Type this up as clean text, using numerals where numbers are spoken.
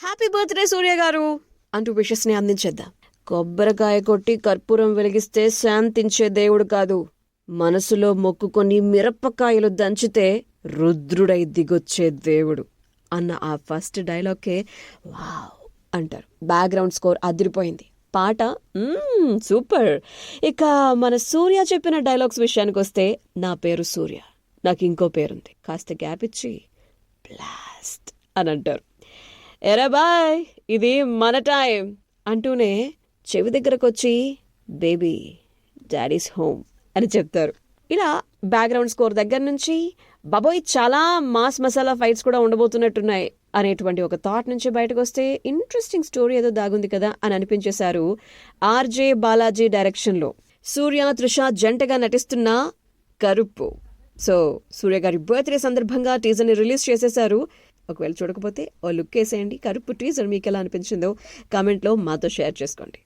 Happy birthday సూర్య గారు అంటూ wishes ని అందించేద్దాం. కొబ్బరికాయ కొట్టి కర్పూరం వెలిగిస్తే శాంతించే దేవుడు కాదు, మనసులో మొక్కుకొని మిరపకాయలు దంచితే రుద్రుడై దిగొచ్చే దేవుడు అన్న ఆ ఫస్ట్ డైలాగ్కే వావ్ అంటారు. బ్యాక్గ్రౌండ్ స్కోర్ అదిరిపోయింది. పాట సూపర్. ఇక మన సూర్య చెప్పిన డైలాగ్స్ విషయానికి వస్తే, నా పేరు సూర్య, నాకు ఇంకో పేరుంది, కాస్త గ్యాప్ ఇచ్చి బ్లాస్ట్ అని అంటారు. ఎరా బాయ్, ఇది మన టైం అంటూనే చెవి దగ్గరకు వచ్చి బేబీ డాడీస్ హోమ్ అని చెప్తారు. ఇలా బ్యాక్గ్రౌండ్ స్కోర్ దగ్గర నుంచి బాబోయ్ చాలా మాస్ మసాలా ఫైట్స్ కూడా ఉండబోతున్నట్టున్నాయి అనేటువంటి ఒక థాట్ నుంచి బయటకు వస్తే ఇంట్రెస్టింగ్ స్టోరీ ఏదో దాగుంది కదా అని అనిపించేశారు. ఆర్జే బాలాజీ డైరెక్షన్లో సూర్య త్రిష జంటగా నటిస్తున్న కరుప్పు. సో సూర్య గారి బర్త్డే సందర్భంగా టీజర్ని రిలీజ్ చేసేశారు. ఒకవేళ చూడకపోతే ఓ లుక్ వేసేయండి. కరుప్పు టీజర్ మీకు ఎలా అనిపించిందో కామెంట్లో మాతో షేర్ చేసుకోండి.